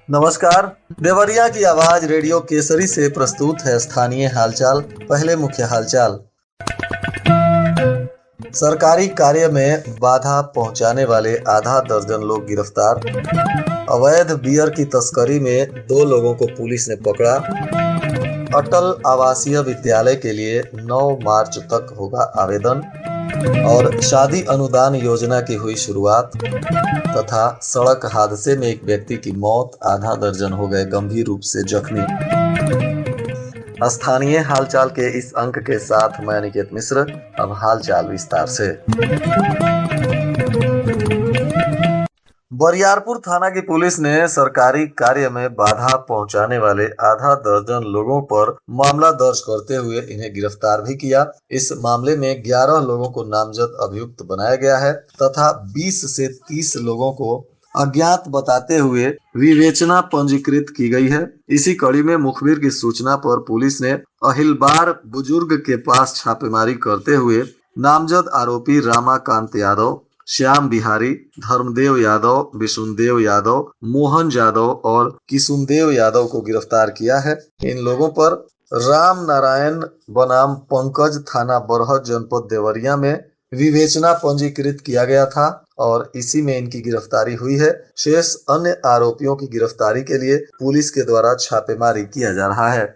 नमस्कार। देवरिया की आवाज रेडियो केसरी से प्रस्तुत है स्थानीय हालचाल। पहले मुख्य हालचाल। सरकारी कार्य में बाधा पहुंचाने वाले आधा दर्जन लोग गिरफ्तार। अवैध बियर की तस्करी में 2 लोगों को पुलिस ने पकड़ा। अटल आवासीय विद्यालय के लिए 9 मार्च तक होगा आवेदन। और शादी अनुदान योजना की हुई शुरुआत। तथा सड़क हादसे में एक व्यक्ति की मौत, आधा दर्जन हो गए गंभीर रूप से जख्मी। स्थानीय हालचाल के इस अंक के साथ मैं अनिकेत मिश्र। अब हालचाल विस्तार से। बरियारपुर थाना की पुलिस ने सरकारी कार्य में बाधा पहुंचाने वाले आधा दर्जन लोगों पर मामला दर्ज करते हुए इन्हें गिरफ्तार भी किया। इस मामले में 11 लोगों को नामजद अभियुक्त बनाया गया है तथा 20 से 30 लोगों को अज्ञात बताते हुए विवेचना पंजीकृत की गई है। इसी कड़ी में मुखबिर की सूचना पर पुलिस ने अहिलबार बुजुर्ग के पास छापेमारी करते हुए नामजद आरोपी रामाकांत यादव, श्याम बिहारी, धर्मदेव यादव, विष्णुदेव यादव, मोहन यादव और किशुनदेव यादव को गिरफ्तार किया है। इन लोगों पर राम नारायण बनाम पंकज थाना बरहट जनपद देवरिया में विवेचना पंजीकृत किया गया था और इसी में इनकी गिरफ्तारी हुई है। शेष अन्य आरोपियों की गिरफ्तारी के लिए पुलिस के द्वारा छापेमारी किया जा रहा है।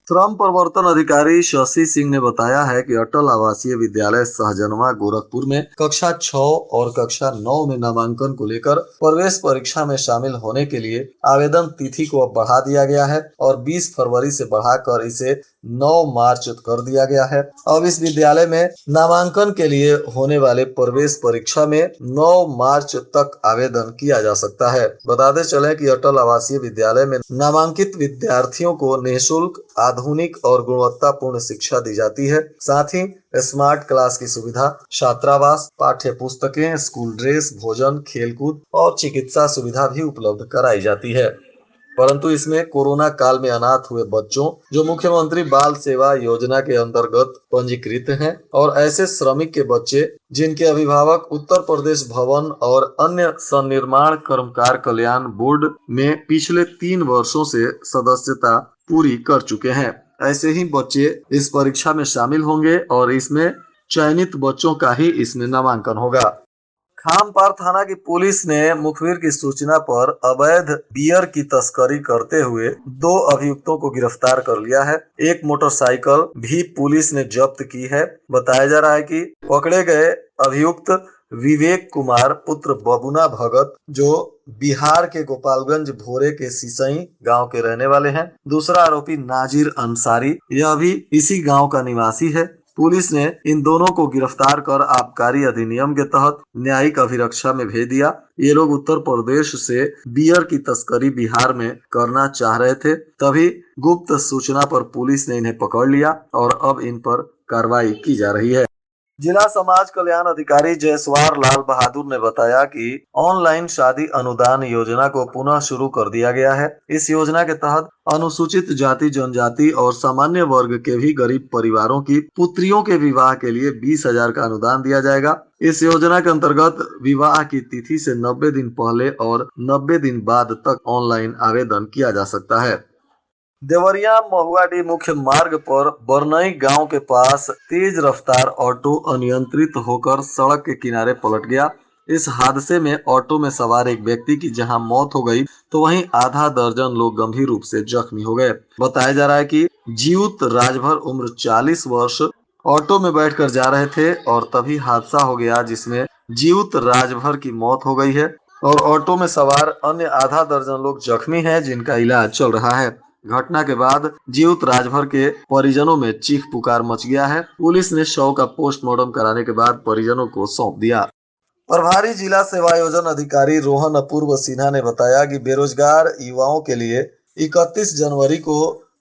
श्रम प्रवर्तन अधिकारी शशि सिंह ने बताया है कि अटल आवासीय विद्यालय सहजनवा गोरखपुर में कक्षा 6 और कक्षा 9 में नामांकन को लेकर प्रवेश परीक्षा में शामिल होने के लिए आवेदन तिथि को अब बढ़ा दिया गया है और 20 फरवरी से बढ़ाकर इसे 9 मार्च कर दिया गया है। अब इस विद्यालय में नामांकन के लिए होने वाले प्रवेश परीक्षा में 9 मार्च तक आवेदन किया जा सकता है। बताते चले कि अटल आवासीय विद्यालय में नामांकित विद्यार्थियों को निःशुल्क आधुनिक और गुणवत्तापूर्ण शिक्षा दी जाती है। साथ ही स्मार्ट क्लास की सुविधा, छात्रावास, पाठ्य पुस्तकें, स्कूल ड्रेस, भोजन, खेलकूद और चिकित्सा सुविधा भी उपलब्ध कराई जाती है। परंतु इसमें कोरोना काल में अनाथ हुए बच्चों जो मुख्यमंत्री बाल सेवा योजना के अंतर्गत पंजीकृत हैं और ऐसे श्रमिक के बच्चे जिनके अभिभावक उत्तर प्रदेश भवन और अन्य सन्निर्माण कर्मकार कल्याण बोर्ड में पिछले 3 वर्षों से सदस्यता पूरी कर चुके हैं, ऐसे ही बच्चे इस परीक्षा में शामिल होंगे और इसमें चयनित बच्चों का ही इसमें नामांकन होगा। खामपार थाना की पुलिस ने मुखबिर की सूचना पर अवैध बियर की तस्करी करते हुए 2 अभियुक्तों को गिरफ्तार कर लिया है। एक मोटरसाइकिल भी पुलिस ने जब्त की है। बताया जा रहा है कि पकड़े गए अभियुक्त विवेक कुमार पुत्र बबुना भगत जो बिहार के गोपालगंज भोरे के सिसई गांव के रहने वाले हैं। दूसरा आरोपी नाजिर अंसारी, यह भी इसी गांव का निवासी है। पुलिस ने इन दोनों को गिरफ्तार कर आबकारी अधिनियम के तहत न्यायिक अभिरक्षा में भेज दिया। ये लोग उत्तर प्रदेश से बियर की तस्करी बिहार में करना चाह रहे थे, तभी गुप्त सूचना पर पुलिस ने इन्हें पकड़ लिया और अब इन पर कार्रवाई की जा रही है। जिला समाज कल्याण अधिकारी जयसवार लाल बहादुर ने बताया कि ऑनलाइन शादी अनुदान योजना को पुनः शुरू कर दिया गया है। इस योजना के तहत अनुसूचित जाति जनजाति और सामान्य वर्ग के भी गरीब परिवारों की पुत्रियों के विवाह के लिए 20,000 का अनुदान दिया जाएगा। इस योजना के अंतर्गत विवाह की तिथि से 90 दिन पहले और 90 दिन बाद तक ऑनलाइन आवेदन किया जा सकता है। देवरिया महुआडी मुख्य मार्ग पर बरनई गांव के पास तेज रफ्तार ऑटो अनियंत्रित होकर सड़क के किनारे पलट गया। इस हादसे में ऑटो में सवार एक व्यक्ति की जहां मौत हो गई तो वहीं आधा दर्जन लोग गंभीर रूप से जख्मी हो गए। बताया जा रहा है कि जीउत राजभर उम्र 40 वर्ष ऑटो में बैठकर जा रहे थे और तभी हादसा हो गया जिसमें जीउत राजभर की मौत हो गई है और ऑटो में सवार अन्य आधा दर्जन लोग जख्मी हैं जिनका इलाज चल रहा है। घटना के बाद जीउत राजभर के परिजनों में चीख पुकार मच गया है। पुलिस ने शव का पोस्टमार्टम कराने के बाद परिजनों को सौंप दिया। प्रभारी जिला सेवायोजन अधिकारी रोहन अपूर्व सिन्हा ने बताया कि बेरोजगार युवाओं के लिए 31 जनवरी को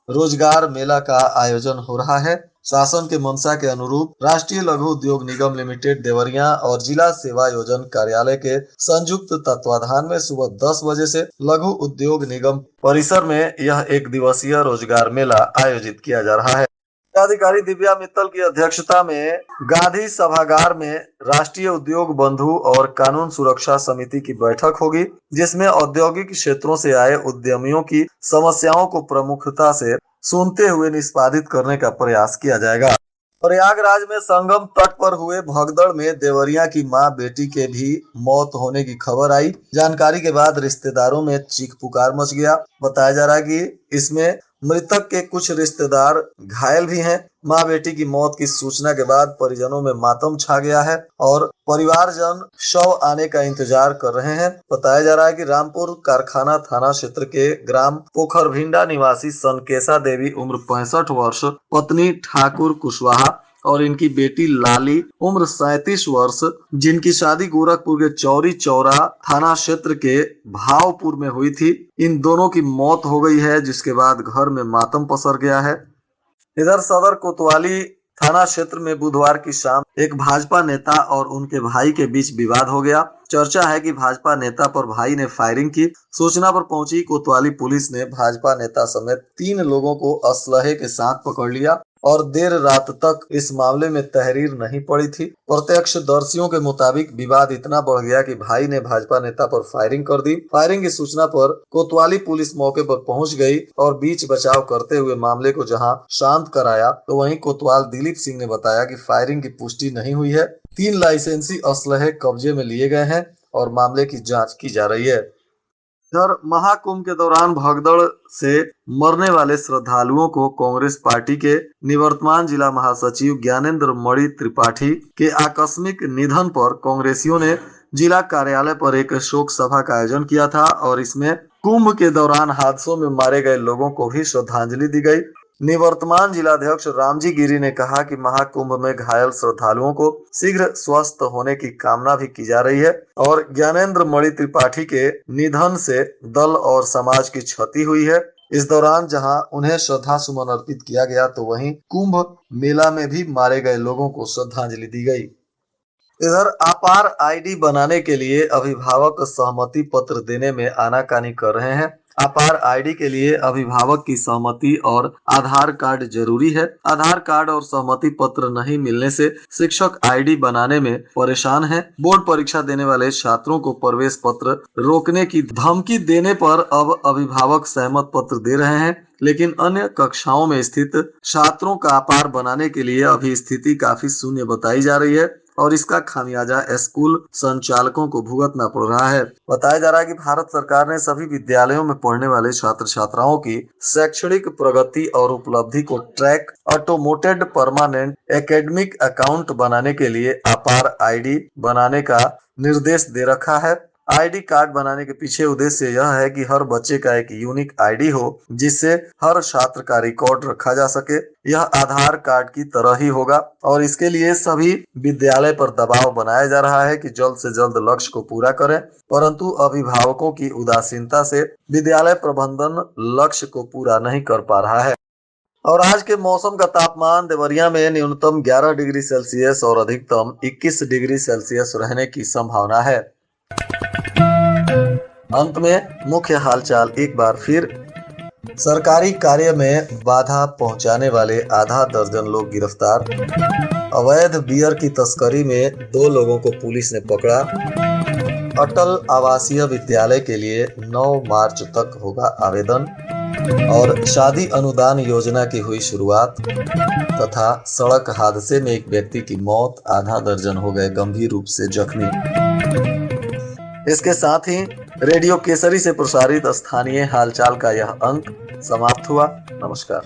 रोजगार मेला का आयोजन हो रहा है। शासन के मंशा के अनुरूप राष्ट्रीय लघु उद्योग निगम लिमिटेड देवरिया और जिला सेवा योजन कार्यालय के संयुक्त तत्वाधान में सुबह 10 बजे से लघु उद्योग निगम परिसर में यह 1 दिवसीय रोजगार मेला आयोजित किया जा रहा है। जिलाधिकारी दिव्या मित्तल की अध्यक्षता में गांधी सभागार में राष्ट्रीय उद्योग बंधु और कानून सुरक्षा समिति की बैठक होगी, जिसमें औद्योगिक क्षेत्रों से आए उद्यमियों की समस्याओं को प्रमुखता से सुनते हुए निष्पादित करने का प्रयास किया जाएगा। प्रयागराज में संगम तट पर हुए भगदड़ में देवरिया की मां बेटी के भी मौत होने की खबर आई। जानकारी के बाद रिश्तेदारों में चीख पुकार मच गया। बताया जा रहा है कि इसमें मृतक के कुछ रिश्तेदार घायल भी हैं। मां बेटी की मौत की सूचना के बाद परिजनों में मातम छा गया है और परिवारजन शव आने का इंतजार कर रहे हैं। बताया जा रहा है कि रामपुर कारखाना थाना क्षेत्र के ग्राम पोखरभिंडा निवासी सनकेसा देवी उम्र 65 वर्ष, पत्नी ठाकुर कुशवाहा और इनकी बेटी लाली उम्र 37 वर्ष, जिनकी शादी गोरखपुर के चौरी चौरा थाना क्षेत्र के भावपुर में हुई थी, इन दोनों की मौत हो गई है, जिसके बाद घर में मातम पसर गया है। इधर सदर कोतवाली थाना क्षेत्र में बुधवार की शाम एक भाजपा नेता और उनके भाई के बीच विवाद हो गया। चर्चा है कि भाजपा नेता पर भाई ने फायरिंग की। सूचना पर पहुंची कोतवाली पुलिस ने भाजपा नेता समेत 3 लोगों को असलहे के साथ पकड़ लिया और देर रात तक इस मामले में तहरीर नहीं पड़ी थी। प्रत्यक्षदर्शियों के मुताबिक विवाद इतना बढ़ गया कि भाई ने भाजपा नेता पर फायरिंग कर दी। फायरिंग की सूचना पर कोतवाली पुलिस मौके पर पहुंच गई और बीच बचाव करते हुए मामले को जहां शांत कराया, तो वहीं कोतवाल दिलीप सिंह ने बताया कि फायरिंग की पुष्टि नहीं हुई है। 3 लाइसेंसी असलहे कब्जे में लिए गए हैं और मामले की जाँच की जा रही है। इधर महाकुंभ के दौरान भगदड़ से मरने वाले श्रद्धालुओं को कांग्रेस पार्टी के निवर्तमान जिला महासचिव ज्ञानेंद्र मणि त्रिपाठी के आकस्मिक निधन पर कांग्रेसियों ने जिला कार्यालय पर एक शोक सभा का आयोजन किया था और इसमें कुंभ के दौरान हादसों में मारे गए लोगों को भी श्रद्धांजलि दी गई। निवर्तमान जिलाध्यक्ष रामजी गिरी ने कहा कि महाकुंभ में घायल श्रद्धालुओं को शीघ्र स्वस्थ होने की कामना भी की जा रही है और ज्ञानेंद्र मणि त्रिपाठी के निधन से दल और समाज की क्षति हुई है। इस दौरान जहां उन्हें श्रद्धा सुमन अर्पित किया गया, तो वहीं कुंभ मेला में भी मारे गए लोगों को श्रद्धांजलि दी गई। इधर अपार आईडी बनाने के लिए अभिभावक सहमति पत्र देने में आनाकानी कर रहे हैं। अपार आईडी के लिए अभिभावक की सहमति और आधार कार्ड जरूरी है। आधार कार्ड और सहमति पत्र नहीं मिलने से शिक्षक आईडी बनाने में परेशान हैं। बोर्ड परीक्षा देने वाले छात्रों को प्रवेश पत्र रोकने की धमकी देने पर अब अभिभावक सहमत पत्र दे रहे हैं, लेकिन अन्य कक्षाओं में स्थित छात्रों का अपार बनाने के लिए अभी स्थिति काफी शून्य बताई जा रही है और इसका खामियाजा स्कूल संचालकों को भुगतना पड़ रहा है। बताया जा रहा है कि भारत सरकार ने सभी विद्यालयों में पढ़ने वाले छात्र छात्राओं की शैक्षणिक प्रगति और उपलब्धि को track automated permanent academic account बनाने के लिए अपार आईडी बनाने का निर्देश दे रखा है। आईडी कार्ड बनाने के पीछे उद्देश्य यह है कि हर बच्चे का एक यूनिक आईडी हो, जिससे हर छात्र का रिकॉर्ड रखा जा सके। यह आधार कार्ड की तरह ही होगा और इसके लिए सभी विद्यालय पर दबाव बनाया जा रहा है कि जल्द से जल्द लक्ष्य को पूरा करें, परंतु अभिभावकों की उदासीनता से विद्यालय प्रबंधन लक्ष्य को पूरा नहीं कर पा रहा है। और आज के मौसम का तापमान देवरिया में न्यूनतम 11 डिग्री सेल्सियस और अधिकतम 21 डिग्री सेल्सियस रहने की संभावना है। अंत में मुख्य हालचाल एक बार फिर। सरकारी कार्य में बाधा पहुंचाने वाले आधा दर्जन लोग गिरफ्तार। अवैध बियर की तस्करी में 2 लोगों को पुलिस ने पकड़ा। अटल आवासीय विद्यालय के लिए 9 मार्च तक होगा आवेदन। और शादी अनुदान योजना की हुई शुरुआत। तथा सड़क हादसे में एक व्यक्ति की मौत, आधा दर्जन हो गए गंभीर रूप से जख्मी। इसके साथ ही रेडियो केसरी से प्रसारित स्थानीय हालचाल का यह अंक समाप्त हुआ। नमस्कार।